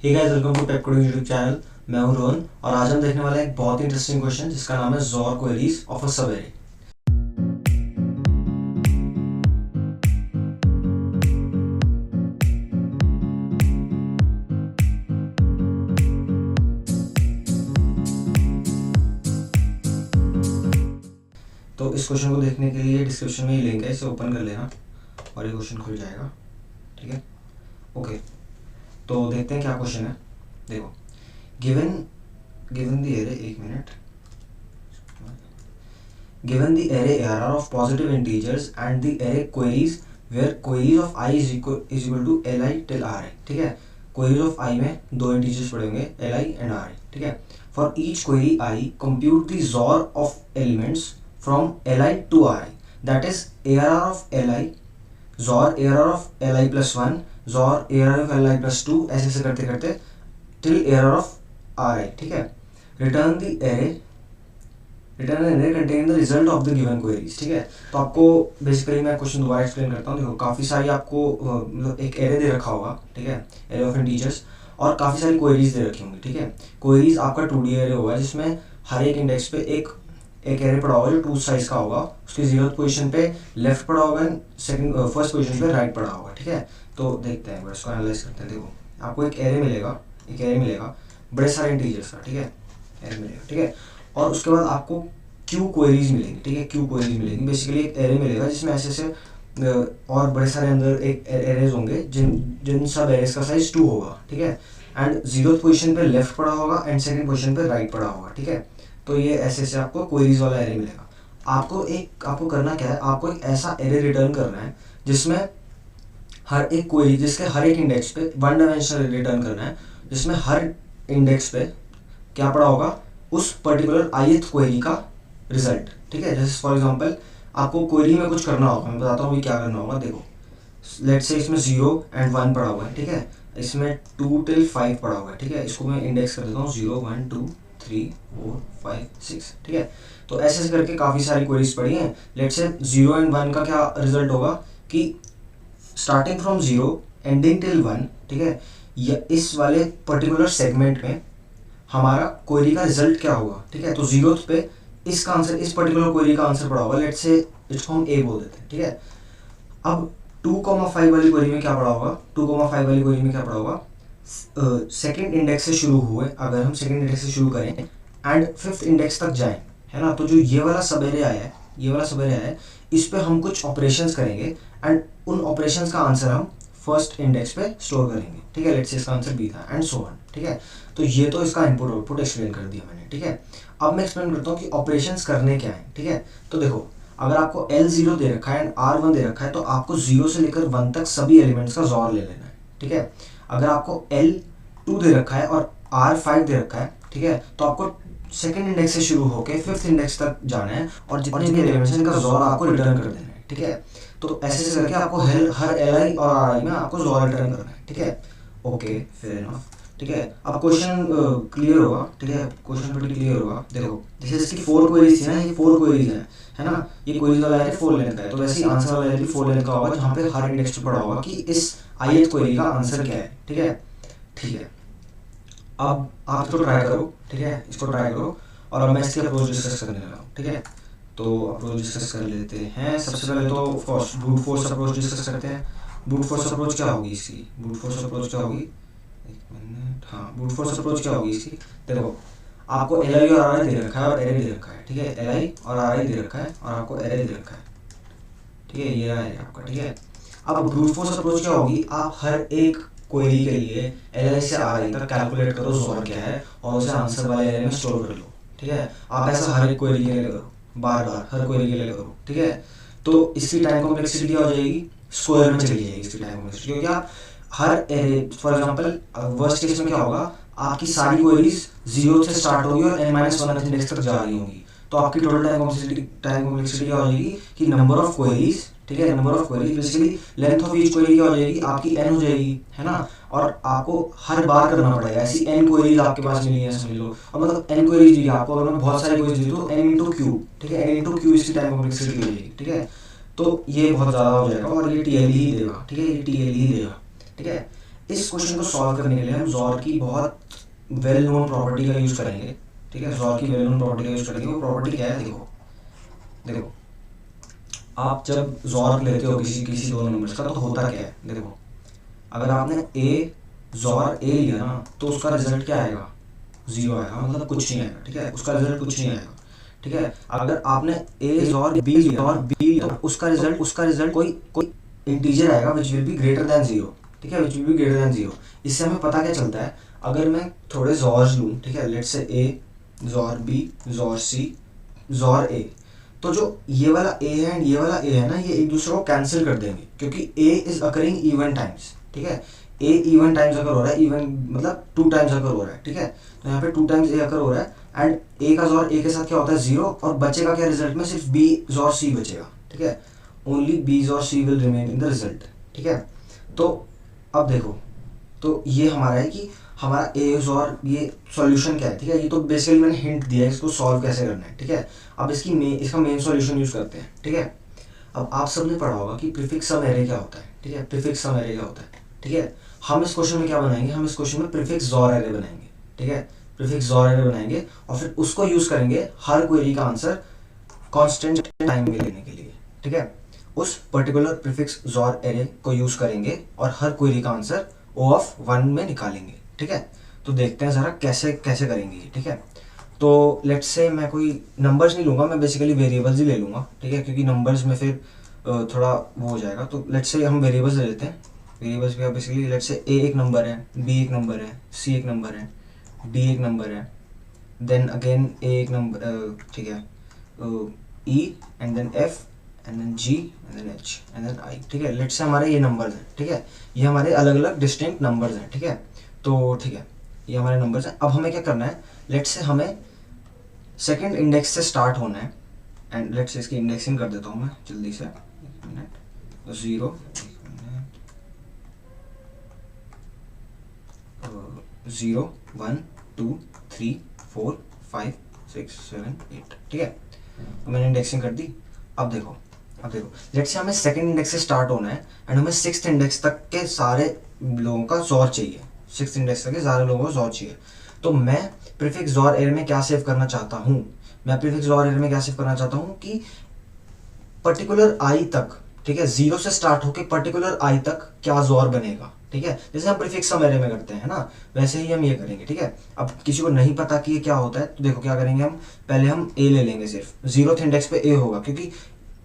Hey guys, welcome to tech coding YouTube channel. मैं हूं रोहन और आज हम देखने वाले हैं एक बहुत ही इंटरेस्टिंग क्वेश्चन जिसका नाम है ज़ोर क्वेरीज ऑफ अ सब एरे। तो इस क्वेश्चन को देखने के लिए डिस्क्रिप्शन में ही लिंक है, इसे ओपन कर लेना और ये क्वेश्चन खुल जाएगा। ठीक है, ओके। तो देखते हैं क्या क्वेश्चन है। देखो, गिवन द एरे, एक minute. Given the array ARR of positive integers and the array queries where queries of I is equal to li till ri। ठीक है, queries of I में दो integers पड़े होंगे li and ri। ठीक है, for each query I compute the XOR of elements from li to ri, that is ARR of li, XOR ARR of li plus 1, XOR ARR of li plus 2, ऐसे ऐसे करते करते till ARR of ri। ठीक है, return the array contain the result of the given queries। ठीक है, तो आपको बेसिकली मैं क्वेश्चन दोबारा एक्सप्लेन करता हूँ। देखो, काफ़ी सारी आपको मतलब एक एरे दे रखा होगा। ठीक है, एरे ऑफ इंटीजर्स, और काफ़ी सारी क्वेरीज दे रखी होंगी। ठीक है, क्वेरीज आपका 2D एरे होगा जिसमें हर एक इंडेक्स पे एक एरे पड़ा होगा जो 2 साइज का होगा। उसकी 0th पोजीशन पे लेफ्ट पड़ा होगा, फर्स्ट पोजीशन पे राइट पड़ा होगा। ठीक है, तो देखते हैं, इसको एनालाइज करते हैं। देखो, आपको एक एरे मिलेगा बड़े सारे इंटीजर्स का। ठीक है, एरे मिलेगा। ठीक है, और उसके बाद आपको क्यू क्वेरीज मिलेंगी। ठीक है, क्यू क्वेरीज मिलेंगी। बेसिकली एक एरे मिलेगा जिसमें ऐसे ऐसे और बड़े सारे अंदर एक एरेज होंगे जिन सब एरेज का साइज 2 होगा। ठीक है, एंड 0th पोजीशन पे लेफ्ट पड़ा होगा एंड सेकंड पोजीशन पे राइट पड़ा होगा। ठीक है, तो ये ऐसे ऐसे आपको क्वेरीज वाला एरे मिलेगा। आपको करना क्या है, आपको एक ऐसा एरे रिटर्न करना है जिसमें हर एक क्वेरी, जिसके हर एक इंडेक्स पे 1 डायमेंशनल रिटर्न करना है, जिसमें हर इंडेक्स पे क्या पड़ा होगा, उस पर्टिकुलर ith क्वेरी का रिजल्ट। ठीक है, जैसे फॉर एग्जांपल आपको क्वेरी में कुछ करना होगा, मैं बताता हूँ भी क्या करना होगा। देखो, लेट्स से इसमें 0 and 1 पड़ा हुआ है। ठीक है, इसमें 2 till 5 पड़ा हुआ है। ठीक है, इसको मैं इंडेक्स कर देता हूँ 0 1 2 3 4 5 6। ठीक है, तो ऐसे ऐसे करके काफ़ी सारी क्वेरीज पड़ी हैं। लेट्स से 0 and 1 का क्या रिजल्ट होगा कि स्टार्टिंग फ्रॉम 0 एंडिंग टिल 1। ठीक है, या इस वाले पर्टिकुलर सेगमेंट में हमारा क्वेरी का रिजल्ट क्या होगा। ठीक है, तो 0th पे इसका आंसर, इस पर्टिकुलर क्वेरी का आंसर पड़ा होगा। लेट्स से इसको हम ए बोल देते हैं। ठीक है, अब 2,5 वाली क्वेरी में क्या पड़ा होगा, 2,5 वाली क्वेरी में क्या पड़ा होगा, सेकंड इंडेक्स से शुरू हुए, अगर हम सेकंड इंडेक्स से शुरू करें एंड 5th इंडेक्स तक जाएं, है ना, तो जो ये वाला सब एरे आया है, इस पे हम कुछ ऑपरेशंस करेंगे एंड उन ऑपरेशंस का आंसर हम फर्स्ट इंडेक्स पे स्टोर करेंगे। ठीक है, लेट्स से इसका आंसर बी था एंड सो ऑन। ठीक है, तो ये तो इसका इनपुट आउटपुट एक्सप्लेन कर दिया मैंने। ठीक है, अब मैं एक्सप्लेन करता हूँ कि ऑपरेशंस करने क्या है। ठीक है, तो देखो, अगर आपको L0 दे रखा है एंड R1 दे रखा है तो आपको 0 से लेकर 1 तक सभी एलिमेंट्स का XOR ले लेना है। ठीक है, अगर आपको L2 दे रखा है और R5 दे रखा है, ठीक है, तो आपको सेकंड इंडेक्स से शुरू होकर 5th इंडेक्स तक जाना है और जितने भी एलिमेंट्स हैं इनका XOR आपको रिटर्न कर देना है। ठीक है, तो ऐसे करके आपको हर Li और Ri में आपको XOR रिटर्न करना है। ठीक है, ओके, फेयर इनफ। ठीक है, अब क्वेश्चन क्लियर होगा। ठीक है, क्वेश्चन pretty क्लियर होगा। देखो, जैसे इसकी 4 क्वेरीज थी ना, ये 4 क्वेरीज हैं, है ना, ये क्वेरीज वाला एरे 4 लेंथ का है, तो वैसे ही आंसर वाला एरे भी 4 लेंथ का होगा जहाँ पे हर इंडेक्स पे पड़ा होगा कि इस ith क्वेरी का आंसर क्या है। ठीक है, अब आप इसको ट्राई करो। ठीक है, इसको ट्राई करो और अब मैं इसकी अप्रोच डिस्कस करने लगा हूँ। ठीक है, तो अप्रोच डिस्कस कर लेते हैं। सबसे पहले तो ब्रूट फोर्स अप्रोच डिस्कस करते हैं। ब्रूट फोर्स अप्रोच क्या होगी इसकी, ब्रूट फोर्स अप्रोच क्या होगी, एक मिनट, हाँ, ब्रूट फोर्स अप्रोच क्या होगी इसकी। देखो, आपको Li और Ri दे रखा है और एरे दे रखा है। ठीक है, Li और Ri दे रखा है और आपको एरे दे रखा है। ठीक है, ये रहा है आपका। ठीक है, अब ब्रूट फोर्स अप्रोच क्या होगी, आप हर एक क्वेरी के लिए Li से Ri तक कैलकुलेट करो XOR क्या है और उसे आंसर वाले एरे में स्टोर कर लो। ठीक है, आप ऐसा हर एक क्वेरी के लिए करो, बार बार हर क्वेरी के लिए करो। ठीक है, तो इसकी टाइम कॉम्प्लेक्सिटी क्या हो जाएगी, स्क्वायर में चली जाएगी इसकी टाइम कॉम्प्लेक्सिटी, क्योंकि आप हर array, for example worst case में क्या होगा, आपकी सारी क्वेरीज 0 से स्टार्ट होगी और n-1 इंडेक्स तक जा रही होंगी, तो आपकी टोटल टाइम कॉम्प्लेक्सिटी क्या हो जाएगी कि नंबर ऑफ क्वेरीज। ठीक है, number of queries basically length of each query क्या हो जाएगी, आपकी n हो जाएगी, है ना, और आपको हर बार करना पड़ेगा। ऐसी n क्वेरीज आपके पास मिली है समझ लो, और मतलब n क्वेरीज दी आपको, अगर मैं बहुत सारी क्वेरीज दी तो n इंटू क्यू। ठीक है, n इंटू क्यू इसकी टाइम कॉम्प्लेक्सिटी हो जाएगी। ठीक है, तो ये बहुत ज़्यादा हो जाएगा और ये TL ही देगा। ठीक है, ये TL ही देगा। ठीक है, इस क्वेश्चन को सॉल्व करने के लिए हम जॉर की बहुत वेल नोन प्रॉपर्टी का यूज करेंगे, ठीक है। जॉर की वेल नोन प्रॉपर्टी का यूज करेंगे। वो प्रॉपर्टी क्या है, देखो देखो आप जब जॉर लेते हो किसी किसी दो नंबर्स का तो होता क्या है, देखो अगर आपने ए जॉर ए लिया ना तो उसका रिजल्ट क्या आएगा, 0 आएगा, मतलब कुछ नहीं आएगा, ठीक है। उसका रिजल्ट कुछ नहीं आएगा, ठीक है। अगर आपने ए जॉर बी लिया और बी तो उसका रिजल्ट कोई कोई इंटीजर आएगा which will be greater than 0, ठीक है, which will be greater than 0। इससे हमें पता क्या चलता है, अगर मैं थोड़े जॉर्स लूँ, ठीक है, let's say A XOR B XOR C XOR A, तो जो ये वाला ए है एंड ये वाला ए है ना, ये एक दूसरे को कैंसिल कर देंगे क्योंकि ए इज अकरिंग इवन टाइम्स, ठीक है। ए इवन टाइम्स अगर हो रहा है, इवन मतलब 2 टाइम्स अगर हो रहा है, ठीक है। तो यहाँ पे 2 टाइम्स ए अगर हो रहा है एंड ए का जॉर ए के साथ क्या होता है 0, और बचेगा क्या रिजल्ट में, सिर्फ बी जॉर सी बचेगा, ठीक है। Only B XOR C will remain in the result, ठीक है। तो अब देखो, तो ये हमारा है कि हमारा एज और ये सॉल्यूशन क्या है, ठीक है। ये तो बेसिकली मैंने हिंट दिया है इसको सॉल्व कैसे करना है, ठीक है। अब इसका मेन सॉल्यूशन यूज करते हैं, ठीक है। अब आप सबने पढ़ा होगा कि प्रीफिक्स सम एरे क्या होता है, ठीक है। प्रीफिक्स सम एरे क्या होता है, ठीक है। हम इस क्वेश्चन में क्या बनाएंगे, हम इस क्वेश्चन में प्रीफिक्स जॉर एरे बनाएंगे, ठीक है। प्रीफिक्स जॉर एरे बनाएंगे और फिर उसको यूज करेंगे हर क्वेरी का आंसर कांस्टेंट टाइम में लेने के लिए, ठीक है। उस पर्टिकुलर प्रीफिक्स जॉर एरे को यूज करेंगे और हर क्वेरी का आंसर O ऑफ 1 में निकालेंगे, ठीक है। तो देखते हैं ज़रा कैसे कैसे करेंगे ये, ठीक है। तो लेट्स से मैं कोई नंबर्स नहीं लूँगा, मैं बेसिकली वेरिएबल्स ही ले लूँगा, ठीक है, क्योंकि नंबर्स में फिर थोड़ा वो हो जाएगा। तो लेट्स से हम वेरिएबल्स ले लेते हैं। वेरिएबल्स में बेसिकली लेट्स से ए एक नंबर है, बी एक नंबर है, सी एक नंबर है, डी एक नंबर है, देन अगेन ए एक नंबर, ठीक है, E and then F and then G and then H and then I, ठीक है। लेट्स से हमारे ये नंबर्स हैं, ठीक है। ये हमारे अलग अलग डिस्टिंक्ट नंबर्स हैं, ठीक है। तो ठीक है, ये हमारे नंबर्स हैं। अब हमें क्या करना है, लेट्स से हमें सेकंड इंडेक्स से स्टार्ट होना है एंड लेट्स से इसकी इंडेक्सिंग कर देता हूँ मैं जल्दी से, 0 0 1 2 3 4 5 6 7 8, ठीक है। तो मैंने इंडेक्सिंग कर दी। अब देखो लेट्स से हमें सेकंड इंडेक्स से स्टार्ट होना है एंड हमें सिक्स्थ इंडेक्स तक के सारे लोगों का जॉर चाहिए, सिक्स्थ इंडेक्स तक के सारे लोगों को जॉर चाहिए। तो मैं प्रीफिक्स जॉर एरे में क्या सेव करना चाहता हूँ, मैं प्रीफिक्स जॉर एरे में क्या सेव करना चाहता हूँ कि पर्टिकुलर आई तक, ठीक है, 0 से स्टार्ट होके पर्टिकुलर आई तक क्या जॉर बनेगा, ठीक है। जैसे हम प्रीफिक्स सम एरे में करते हैं ना, वैसे ही हम ये करेंगे, ठीक है। अब किसी को नहीं पता कि ये क्या होता है तो देखो क्या करेंगे, हम पहले हम ए ले लेंगे, सिर्फ 0th इंडेक्स पे ए होगा, क्योंकि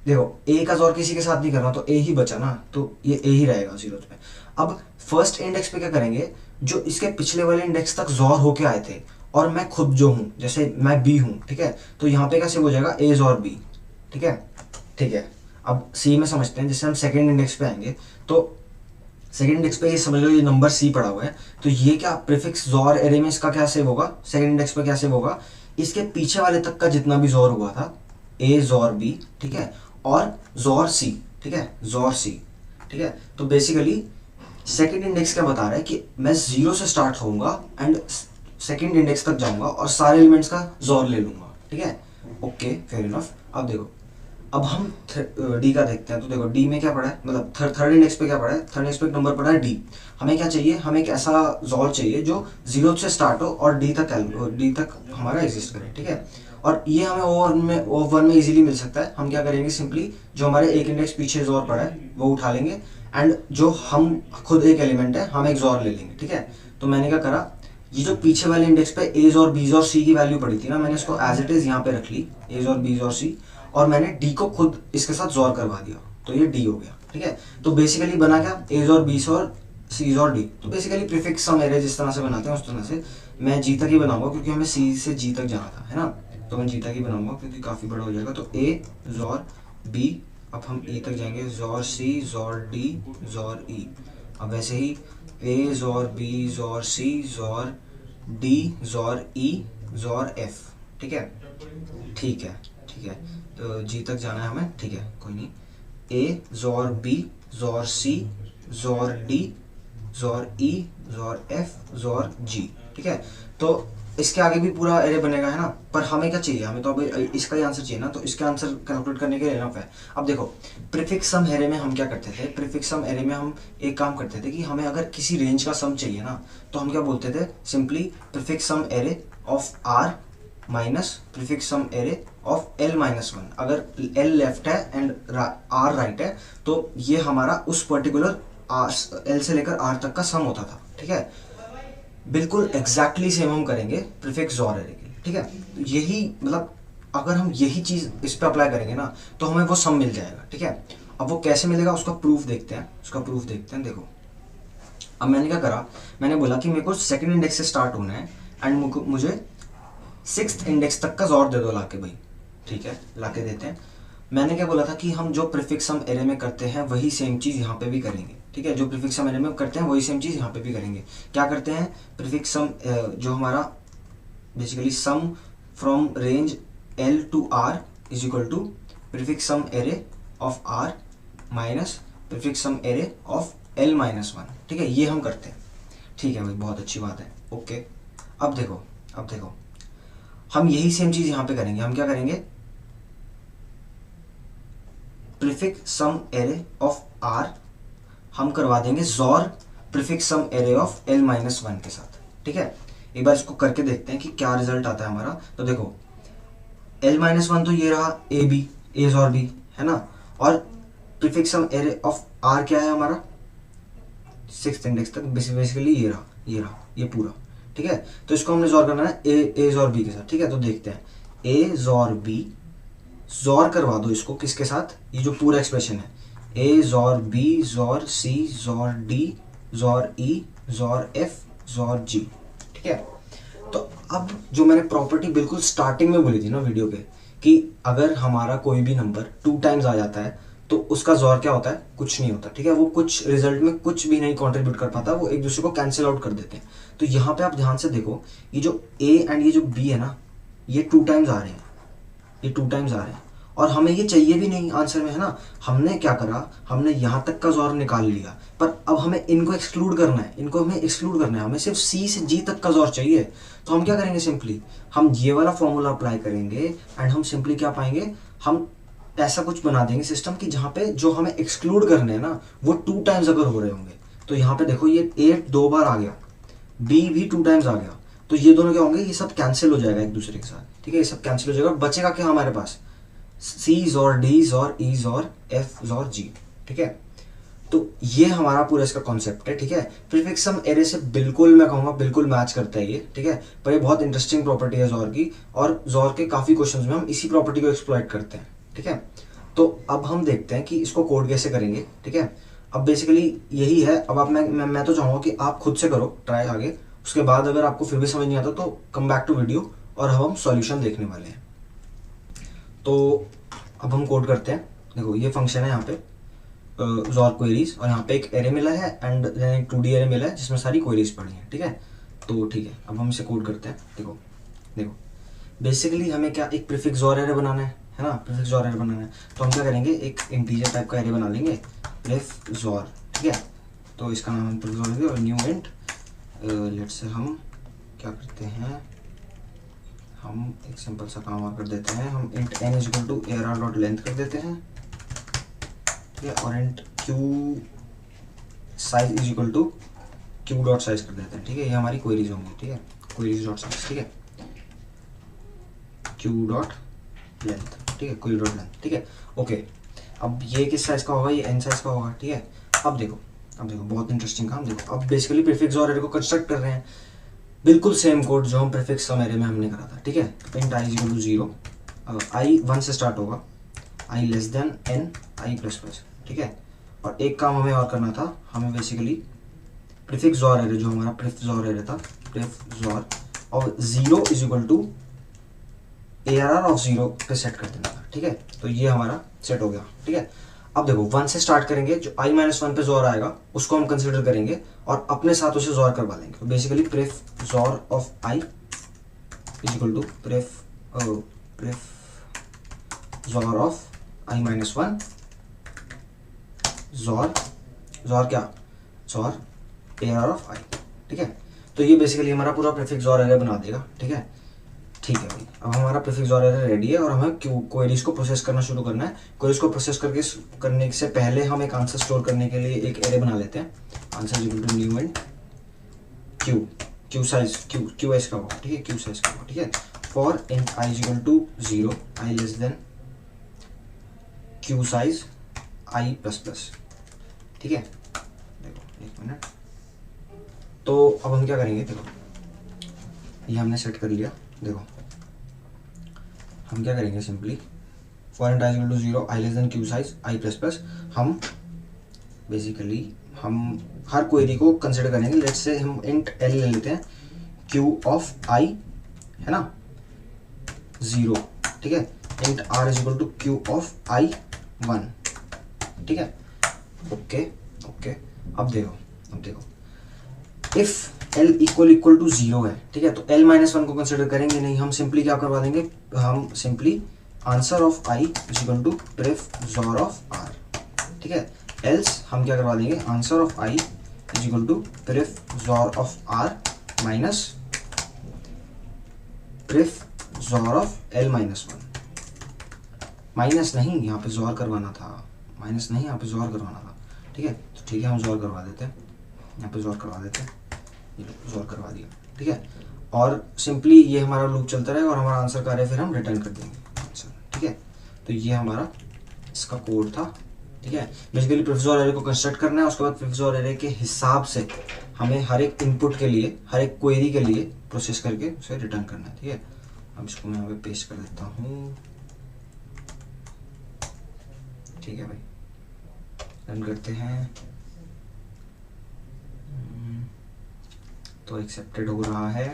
देखो ए का जॉर किसी के साथ नहीं करना तो ए ही बचा ना, तो ये ए ही रहेगा 0th पे। अब फर्स्ट इंडेक्स पे क्या करेंगे, जो इसके पिछले वाले इंडेक्स तक जॉर होके आए थे और मैं खुद जो हूँ, जैसे मैं बी हूँ, ठीक है, तो यहाँ पे कैसे हो जाएगा ए जॉर बी, ठीक है, ठीक है। अब सी में समझते हैं, जैसे हम सेकेंड इंडेक्स पे आएंगे तो सेकेंड इंडेक्स पे ये समझ लो ये नंबर सी पड़ा हुआ है, तो ये क्या प्रीफिक्स जॉर एरे में इसका क्या सेव होगा, सेकेंड इंडेक्स पे क्या सेव होगा, इसके पीछे वाले तक का जितना भी जॉर हुआ था, ए जॉर बी, ठीक है, और जॉर सी, ठीक है, जॉर सी, ठीक है। तो बेसिकली सेकेंड इंडेक्स क्या बता रहा है कि मैं 0 से स्टार्ट होऊंगा एंड सेकेंड इंडेक्स तक जाऊंगा और सारे एलिमेंट्स का जॉर ले लूंगा, ठीक है, ओके फेयर इनफ। अब देखो, अब हम डी का देखते हैं। तो देखो डी में क्या पड़ा है, मतलब थर्ड इंडेक्स पे क्या पड़ा है, थर्ड इंडेक्स पे एक नंबर पड़ा है डी। हमें क्या चाहिए, हमें एक ऐसा जॉर चाहिए जो 0 से स्टार्ट हो और डी तक हमारा एग्जिस्ट करे, ठीक है। और ये हमें O1 में इजीली मिल सकता है। हम क्या करेंगे, सिंपली जो हमारे एक इंडेक्स पीछे जॉर पड़ा है वो उठा लेंगे एंड जो हम खुद एक एलिमेंट है हम एक जॉर ले लेंगे, ठीक है। तो मैंने क्या करा, ये जो पीछे वाले इंडेक्स पे एज और बीज और सी की वैल्यू पड़ी थी ना, मैंने इसको एज इट इज यहाँ पे रख ली, एज और बीज और सी, और मैंने डी को खुद इसके साथ जॉर करवा दिया, तो ये डी हो गया, ठीक है। तो बेसिकली बना क्या, एज और बीस और सी और डी। तो बेसिकली प्रीफिक्स सम एरे जिस तरह से बनाते हैं उस तरह से मैं जी तक ही बनाऊंगा, क्योंकि हमें सी से जी तक जाना था, है ना। तो मैं जी तक ही बनाऊंगा क्योंकि काफ़ी बड़ा हो जाएगा। तो ए जॉर बी, अब हम ए तक जाएंगे, jaw C jaw D jaw ई। अब वैसे ही ए XOR B XOR C jaw D jaw ई जॉर एफ, ठीक है, ठीक है, ठीक है। तो जी तक जाना है हमें, ठीक है, कोई नहीं। ए XOR B XOR C jaw D jaw ई जॉर एफ जॉर जी, ठीक है। तो इसके आगे भी पूरा एरे बनेगा, है ना। पर हमें क्या चाहिए, हमें तो अब इसका ही आंसर चाहिए ना, तो इसका आंसर कैलकुलेट करने के लिए इनफ है। अब देखो प्रीफिक्स सम एरे में हम क्या करते थे, प्रीफिक्स सम एरे में हम एक काम करते थे कि हमें अगर किसी रेंज का सम चाहिए ना, तो हम क्या बोलते थे, simply prefix sum array of R minus prefix sum array of L minus one. अगर एल लेफ्ट है एंड आर राइट है, तो ये हमारा उस पर्टिकुलर एल से लेकर आर तक का सम होता था, ठीक है। बिल्कुल एग्जैक्टली सेम हम करेंगे प्रीफिक्स और एरे के लिए, ठीक है। तो यही मतलब अगर हम यही चीज़ इस पर अप्लाई करेंगे ना, तो हमें वो सम मिल जाएगा, ठीक है। अब वो कैसे मिलेगा उसका प्रूफ देखते हैं, देखो अब मैंने क्या करा, मैंने बोला कि मेरे को सेकंड इंडेक्स से स्टार्ट होना है एंड मुझे सिक्स्थ इंडेक्स तक का जोर दे दो लाके भाई, ठीक है, लाके देते हैं। मैंने क्या बोला था कि हम जो प्रीफिक्स सम एरे में करते हैं वही सेम चीज़ यहाँ पे भी करेंगे, ठीक है। जो प्रीफिक्स सम एरे में करते हैं वही सेम चीज़ यहाँ पे भी करेंगे। क्या करते हैं, प्रीफिक्स सम जो हमारा basically sum from range L to R is equal to prefix sum array of R minus prefix sum array of L minus one, ठीक है। ये हम करते हैं, ठीक है भाई, बहुत अच्छी बात है, ओके। अब देखो हम यही सेम चीज़ यहाँ पे करेंगे। हम क्या करेंगे, prefix sum array of R हम करवा देंगे XOR prefix sum array of L minus one के साथ, ठीक है। एक बार इसको करके देखते हैं कि क्या रिजल्ट आता है हमारा। तो देखो एल माइनस वन तो ये रहा ए बी, ए जोर बी, है ना। और prefix sum array of R क्या है हमारा, सिक्स्थ इंडेक्स तक, बेसिकली ये रहा ये पूरा, ठीक है। तो इसको हमने जोर करना है ए जोर बी के साथ, ठीक है। तो देखते हैं ए जोर बी, जोर करवा दो इसको किसके साथ, ये जो पूरा एक्सप्रेशन है, ए जोर बी जोर सी जोर डी जोर ई जोर एफ जोर जी, ठीक है। तो अब जो मैंने प्रॉपर्टी बिल्कुल स्टार्टिंग में बोली थी ना वीडियो पे, कि अगर हमारा कोई भी नंबर 2 टाइम्स आ जाता है तो उसका जोर क्या होता है, कुछ नहीं होता, ठीक है। वो कुछ रिजल्ट में कुछ भी नहीं कंट्रीब्यूट कर पाता, वो एक दूसरे को कैंसिल आउट कर देते हैं। तो यहाँ पे आप ध्यान से देखो, ये जो ए एंड ये जो बी है ना, ये 2 टाइम्स आ रहे हैं, और हमें ये चाहिए भी नहीं आंसर में, है ना। हमने क्या करा, हमने यहाँ तक का जोर निकाल लिया, पर अब हमें इनको एक्सक्लूड करना है, हमें सिर्फ सी से जी तक का जोर चाहिए। तो हम क्या करेंगे, सिंपली हम ये वाला फॉर्मूला अप्लाई करेंगे एंड हम सिंपली क्या पाएंगे, हम ऐसा कुछ बना देंगे सिस्टम की जहाँ पे जो हमें एक्सक्लूड करने हैं ना, वो 2 टाइम्स अगर हो रहे होंगे, तो यहाँ पे देखो ये ए 2 बार आ गया, बी भी 2 टाइम्स आ गया, तो ये दोनों क्या होंगे, ये सब कैंसिल हो जाएगा एक दूसरे के साथ, ठीक है। ये सब कैंसिल हो जाएगा, बचेगा क्या हमारे पास, सी जोर डी जोर ई जोर एफ जोर जी, ठीक है। तो ये हमारा पूरा इसका कॉन्सेप्ट है, ठीक है। प्रीफिक्स सम एरे से बिल्कुल मैं कहूँगा बिल्कुल मैच करता है ये, ठीक है। पर ये बहुत इंटरेस्टिंग प्रॉपर्टी है जोर की, और जोर के काफ़ी क्वेश्चंस में हम इसी प्रॉपर्टी को एक्सप्लॉइट करते हैं, ठीक है। तो अब हम देखते हैं कि इसको कोड कैसे करेंगे, ठीक है। अब बेसिकली यही है। अब आप मैं तो चाहूँगा कि आप खुद से करो ट्राई आगे, उसके बाद अगर आपको फिर भी समझ नहीं आता तो कम बैक टू वीडियो और अब हम सॉल्यूशन देखने वाले हैं। तो अब हम कोड करते हैं। देखो ये फंक्शन है यहाँ पे जोर क्वेरीज, और यहाँ पे एक एरे मिला है एंड एक 2D एरे मिला है जिसमें सारी क्वेरीज पड़ी हैं, ठीक है। तो ठीक है, अब हम इसे कोड करते हैं। देखो बेसिकली हमें क्या, एक प्रीफिक्स जोर एरे बनाना है ना, प्रीफिक्स जोर एरे बनाना है। तो हम क्या करेंगे, एक इंटीजर टाइप का एरे बना लेंगे प्रीफ जोर, ठीक है। तो इसका नाम हम प्रीफ जोर देंगे और न्यू इंट लेट्स से हम क्या करते हैं, हम एक सिंपल सा काम और कर देते हैं, हम int n is equal to ARR dot length कर देते हैं, ठीक है। और int q size is equal to q dot size कर देते हैं, ठीक है। ये हमारी क्वेरीज होंगी, ठीक है, क्वेरीज डॉट साइज, ठीक है, q डॉट लेंथ, ठीक है, क्वेरी डॉट लेंथ, ठीक है, ओके। अब ये किस साइज का होगा, ये n साइज का होगा, ठीक है। अब देखो बहुत इंटरेस्टिंग काम। देखो अब बेसिकली प्रीफिक्स और एरे को कंस्ट्रक्ट कर रहे हैं, बिल्कुल सेम कोड जो हम प्रीफिक्स सम एरे में हमने करा था, ठीक है। Int i equal to 0, i 1 से स्टार्ट होगा, i less than n i plus plus, ठीक है। और एक काम हमें और करना था, हमें बेसिकली प्रीफिक्स जोर एरे जो हमारा प्रीफिक्स जोर एरे था, प्रीफिक्स जोर और 0 is equal to ARR of 0 पे सेट कर देना था, ठीक है। तो ये हमारा सेट हो गया, ठीक है। अब देखो 1 से स्टार्ट करेंगे, जो i-1 पे जोर आएगा उसको हम कंसिडर करेंगे और अपने साथ उसे जोर करवा लेंगे। तो basically pref XOR of i is equal to pref XOR of i-1 जोर क्या, जोर ARR ऑफ i, ठीक है। तो तो ये बेसिकली हमारा पूरा प्रीफिक्स और एरे बना देगा, ठीक है। ठीक है भाई, अब हमारा प्रीफिक्स और एरे रेडी है और हमें क्वेरीज को प्रोसेस करना शुरू करना है। क्वेरीज को प्रोसेस करने से पहले हम एक आंसर स्टोर करने के लिए एक एरे बना लेते हैं। Answer equal to new and Q size Q का होगा, ठीक है, क्यू साइज का होगा, ठीक है। For int I equal to 0, I less than Q size I plus plus, ठीक है। देखो एक मिनट, तो अब हम क्या करेंगे, देखो ये हमने सेट कर लिया। देखो हम क्या करेंगे, simply for int I equal to 0, I less than Q size I plus plus, हम बेसिकली हम हर क्वेरी को कंसिडर करेंगे। लेट्स से हम इंट एल ले लेते हैं, क्यू ऑफ आई है ना 0, ठीक है। Int R is equal to Q of I 1, ठीक है। ओके ओके, अब देखो इफ एल इक्वल टू 0 है, ठीक है, तो एल माइनस 1 को कंसिडर करेंगे नहीं। हम सिंपली क्या करवा देंगे, हम simply answer of I is equal to pref XOR of R, ठीक है। एल्स हम क्या करवा देंगे, answer of I is equal to pref XOR of R minus pref XOR of L minus 1। Minus नहीं, यहाँ पे जॉर करवाना था, माइनस नहीं, यहाँ पे जॉर करवाना था, ठीक है। तो ठीक है, हम जॉर करवा देते हैं, यहाँ पे जॉर करवा देते हैं, ये जॉर करवा दिया, ठीक है। और सिंपली ये हमारा लूप चलता रहेगा और हमारा आंसर का अरे फिर हम रिटर्न कर देंगे आंसर, ठीक है। तो ये हमारा इसका कोड था, ठीक है। बेसिकली प्रीफिक्स और एरे को कंस्ट्रक्ट करना है, उसके बाद प्रीफिक्स और एरे के हिसाब से हमें हर एक इनपुट के लिए, हर एक क्वेरी के लिए प्रोसेस करके उसे रिटर्न करना है, ठीक है। अब इसको मैं यहाँ पे पेस्ट कर देता हूँ, ठीक है भाई, रन करते हैं। तो एक्सेप्टेड हो रहा है,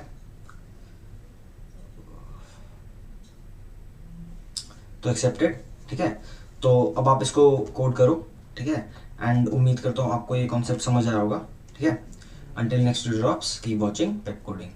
तो एक्सेप्टेड, ठीक है। तो अब आप इसको कोड करो, ठीक है। एंड उम्मीद करता हूँ आपको ये कॉन्सेप्ट समझ आया होगा, ठीक है। Until next drops, keep watching पेप कोडिंग।